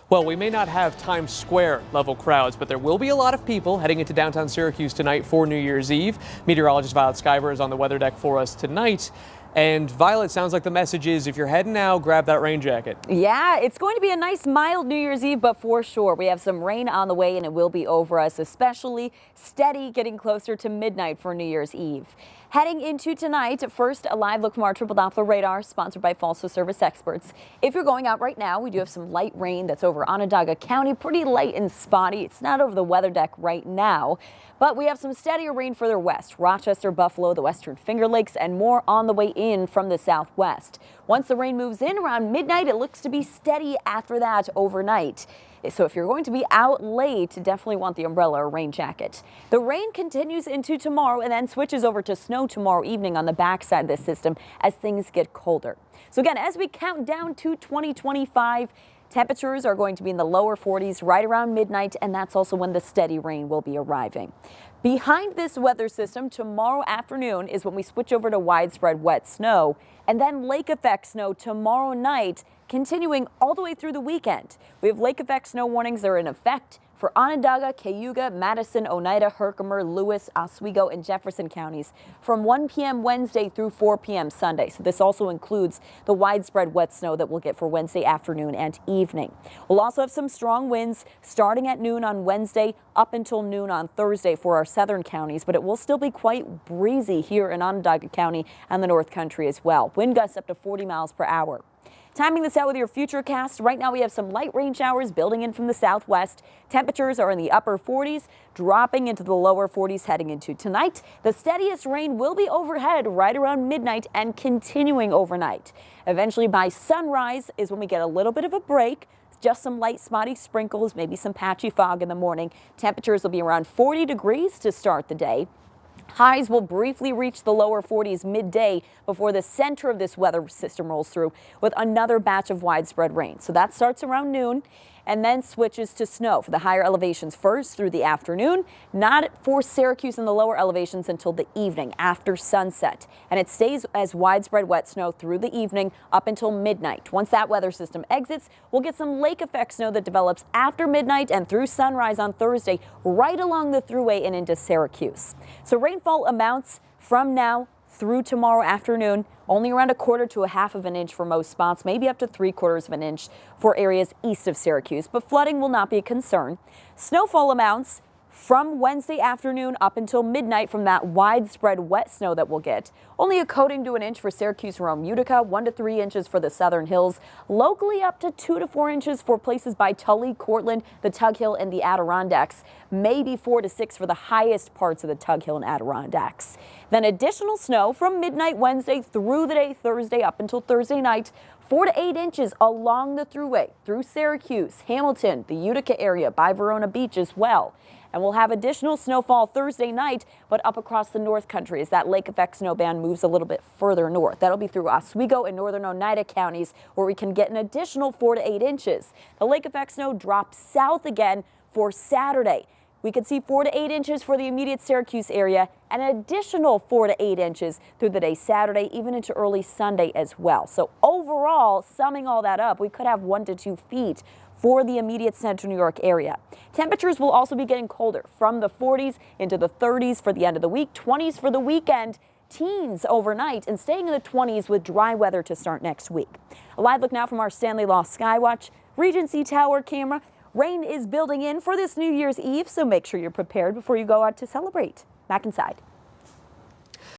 Well, we may not have Times Square level crowds, but there will be a lot of people heading into downtown Syracuse tonight for New Year's Eve. Meteorologist Violet Skyver is on the weather deck for us tonight. And Violet, sounds like the message is if you're heading out, grab that rain jacket. Yeah, it's going to be a nice mild New Year's Eve, but for sure we have some rain on the way and it will be over us, especially steady getting closer to midnight for New Year's Eve. Heading into tonight, first a live look from our triple Doppler radar sponsored by Falso Service Experts. If you're going out right now, we do have some light rain that's over Onondaga County, pretty light and spotty. It's not over the weather deck right now, but we have some steadier rain further west, Rochester, Buffalo, the Western Finger Lakes, and more on the way in from the southwest. Once the rain moves in around midnight, it looks to be steady after that overnight. So if you're going to be out late, definitely want the umbrella or rain jacket. The rain continues into tomorrow and then switches over to snow tomorrow evening on the backside of this system as things get colder. So again, as we count down to 2025, temperatures are going to be in the lower 40s right around midnight, and that's also when the steady rain will be arriving. Behind this weather system tomorrow afternoon is when we switch over to widespread wet snow and then lake effect snow tomorrow night, continuing all the way through the weekend. We have lake effect snow warnings that are in effect for Onondaga, Cayuga, Madison, Oneida, Herkimer, Lewis, Oswego, and Jefferson counties from 1 p.m. Wednesday through 4 p.m. Sunday. So this also includes the widespread wet snow that we'll get for Wednesday afternoon and evening. We'll also have some strong winds starting at noon on Wednesday up until noon on Thursday for our southern counties, but it will still be quite breezy here in Onondaga County and the North Country as well. Wind gusts up to 40 miles per hour. Timing this out with your futurecast, right now we have some light rain showers building in from the southwest. Temperatures are in the upper 40s, dropping into the lower 40s heading into tonight. The steadiest rain will be overhead right around midnight and continuing overnight. Eventually by sunrise is when we get a little bit of a break. Just some light spotty sprinkles, maybe some patchy fog in the morning. Temperatures will be around 40 degrees to start the day. Highs will briefly reach the lower 40s midday before the center of this weather system rolls through with another batch of widespread rain. So that starts around noon and then switches to snow for the higher elevations first through the afternoon, not for Syracuse and the lower elevations until the evening after sunset. And it stays as widespread wet snow through the evening up until midnight. Once that weather system exits, we'll get some lake effect snow that develops after midnight and through sunrise on Thursday right along the thruway and into Syracuse. So rainfall amounts from now through tomorrow afternoon, only around 1/4 to 1/2 of an inch for most spots, maybe up to 3/4 of an inch for areas east of Syracuse, but flooding will not be a concern. Snowfall amounts from Wednesday afternoon up until midnight from that widespread wet snow that we'll get. Only a coating to an inch for Syracuse, Rome, Utica, 1 to 3 inches for the southern hills, locally up to 2 to 4 inches for places by Tully, Cortland, the Tug Hill, and the Adirondacks, maybe 4 to 6 for the highest parts of the Tug Hill and Adirondacks. Then additional snow from midnight Wednesday through the day Thursday up until Thursday night, 4 to 8 inches along the thruway through Syracuse, Hamilton, the Utica area, by Verona Beach as well. And we'll have additional snowfall Thursday night, but up across the North Country as that lake effect snow band moves a little bit further north. That'll be through Oswego and northern Oneida counties where we can get an additional 4 to 8 inches. The lake effect snow drops south again for Saturday. We could see 4 to 8 inches for the immediate Syracuse area and an additional 4 to 8 inches through the day Saturday, even into early Sunday as well. So overall, summing all that up, we could have 1 to 2 feet for the immediate central New York area. Temperatures will also be getting colder from the 40s into the 30s for the end of the week, 20s for the weekend, teens overnight, and staying in the 20s with dry weather to start next week. A live look now from our Stanley Loft Skywatch Regency Tower camera. Rain is building in for this New Year's Eve, so make sure you're prepared before you go out to celebrate. Back inside.